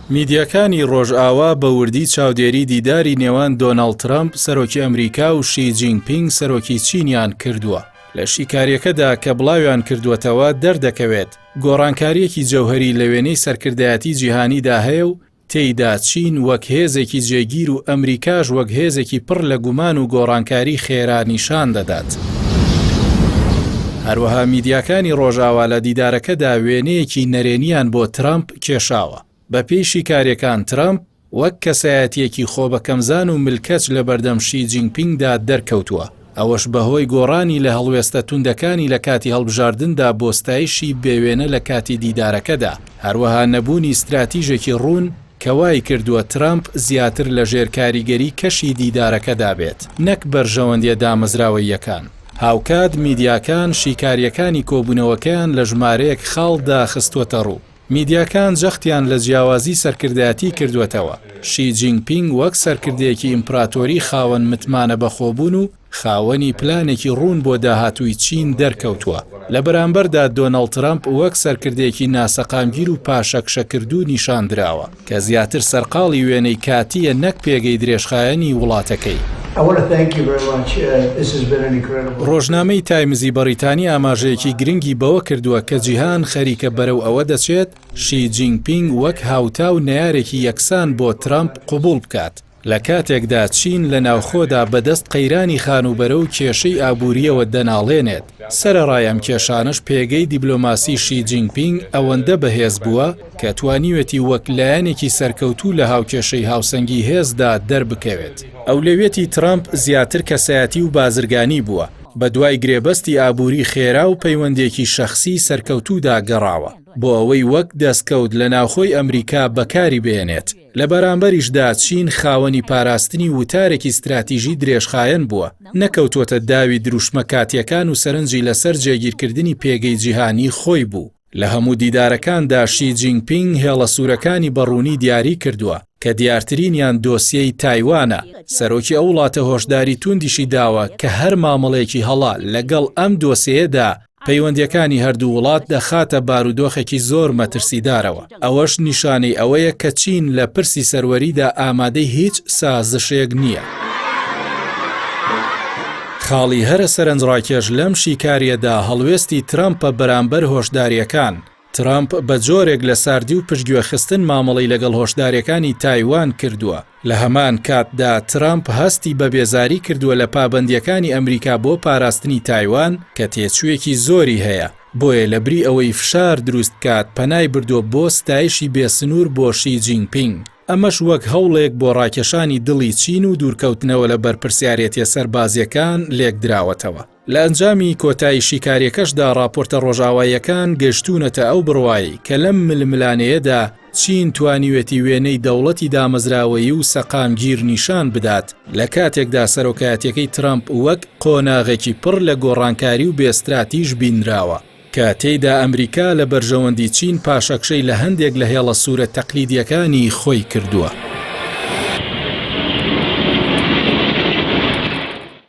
میدیاکانی ڕۆژئاوا بە وردی چاودێری دیداری نێوان دۆناڵد ترامپ سەرۆکی ئەمریکا و شی جینپینگ سەرۆکی چینیان کردووە. لە شیکاریەکەدا کە بڵاویان کردووەتەوە دەردەکەوێت گۆڕانکاریەکی جەوهەری لە وێنەی سەرکردایەتی جیهانیدا هەیە و تێیدا چین وەک هێزێکی جێگیر و ئەمریکاش وەک هێزێکی پڕ لە گومان و گۆڕانکاری خێرا نیشان دەدات. هەروەها میدیاکانی ڕۆژئاوا لە دیدارەکەدا وێنەیەکی نەرێنیان بۆ ترامپ کێشاوە. بە پێی شیکاریەکان ترامپ وەک کەسایەتیەکی خۆبەکەمزان و ملکەچ لە بەردەم شی جینپینگدا دەرکەوتووە. ئەوەش بەهۆی گۆڕانی لە هەڵوێستە توندەکانی لە کاتی هەڵبژاردندا بۆ ستایشی بێوێنە لە کاتی دیدارەکەدا. هەروەها نەبوونی استراتیژێکی ڕوون کە وای کردووە ترامپ زیاتر لە ژێرکاریگەری کەشی دیدارەکەدا بێت، نەک بەرژەوەندیە دامەزراوەیەکان. هاوکات میدیاکان شیکاریەکانی کۆبوونەوەکەیان لە ژمارەیەک خاڵدا خستووەتە ڕوو. میدیاکان جەختیان لە جیاوازی سەرکردایەتی کردوێتەوە. شی جینپینگ وەک سەرکردەیەکی ئیمپراتۆری خاوەن متمانە بەخۆبوون و خاوەنی پلانێکی ڕوون بۆ داهاتووی چین دەرکەوتووە. لە بەرامبەردا دۆناڵد ترامپ وەک سەرکردەیەکی ناسەقامگیر و پاشەکشەکردوو نیشاندراوە کە زیاتر سەرقاڵی وێنەی کاتیە نەک پێگەی درێژخایەنی وڵاتەکەی. ڕۆژنامەی تایمزی بەریتانی ئاماژەیەکی گرنگی بەوە کردووە کە جیهان خەریکە بەرەو ئەوە دەچێت شی جینپینگ وەک هاوتا و نەیارێکی یەکسان بۆ ترامپ قبول بکات. لە کاتێکدا چین لە ناوخۆدا بەدەست قەیرانی خانوبەرە و کێشەی ئابووریەوە دەناڵێنێت. سەرەڕای ئەم کێشانش پێگەی دیبلۆماسی شی جینپینگ ئەوەندە بەهێز بووە کە توانیوێتی وەک لایەنێکی سەرکەوتوو لە هاوکێشەی هاوسەنگی هێزدا دەربکەوێت. ئەولێوێتی ترامپ زیاتر کەسایەتی و بازرگانی بووە. بە دوای گرێبەستی ئابووری خێرا و پەیوەندێکی شەخسی سەرکەوتوودا گەڕاوە بۆ ئەوەی وەک دەستکەوت لە ناوخۆی ئەمریکا بەکاری بێنێت. لە بەرامبەریشدا چین خاوەنی پاراستنی وتارێکی استراتیژی درێژخایەن بووە، نەکەوتوتە داوی دروشمە کاتیەکان و سەرنجی لەسەر جێگیرکردنی پێگەی جیهانی خۆی بوو. لە هەموو دیدارەکاندا شی جینپینگ هێڵە سوورەکانی بەڕوونی دیاری کردووە کە دیارترینیان دۆسیەی تایوانە. سەرۆکی ئەو وڵاتە هۆشداری توندیشی داوە کە هەر مامەڵەیەکی هەڵا لەگەڵ ئەم دۆسیەدا پەیوەندیەکانی هەردوو وڵات دەخاتە بارودۆخێکی زۆر مەترسیدارەوە. ئەوەش نیشانەی ئەوەیە کە چین لە پرسی سەروەریدا ئامادەی هیچ سازشێک نییە. خاڵی هەرە سەرنجڕاکێش لەم شیکاریەدا هەڵوێستی ترامپە بەرامبەر هۆشداریەکان. ترامپ بە جۆرێک لە ساردی و پشتگوێخستن مامەڵەی لەگەڵ هۆشداریەکانی تایوان کردووە. لە هەمان کاتدا ترامپ هەستی بە بێزاری کردووە لە پابەندیەکانی ئەمریکا بۆ پاراستنی تایوان کە تێچوویەکی زۆری هەیە. بۆیە لەبری ئەوەی فشار دروست کات پەنای بردووە بۆ ستایشی بێسنوور بۆ شی جینپینگ. ئەمەش وەک هەوڵێک بۆ ڕاکێشانی دڵی چین و دوورکەوتنەوە لە بەرپرسیارەتیە سەربازیەکان لێک دراوەتەوە. لە ئەنجامی کۆتایی شیکاریەکەشدا راپۆرتە ڕۆژاواییەکان گەشتونەتە ئەو بڕوایی کە لەم ململانەیەدا چین توانیوێتی وێنەی دەوڵەتی دامەزراوەیی و سەقامگیر نیشان بدات لە کاتێکدا سەرۆکایەتیەکەی ترامپ وەک قۆناغێکی پڕ لە گۆڕانکاری و بێستراتیژ بینراوە کە تێیدا ئەمریکا لە بەرژەوەندی چین پاشەکشەی لە هەندێک لە هێڵە سوورە تەقلیدیەکانی خۆی کردووە.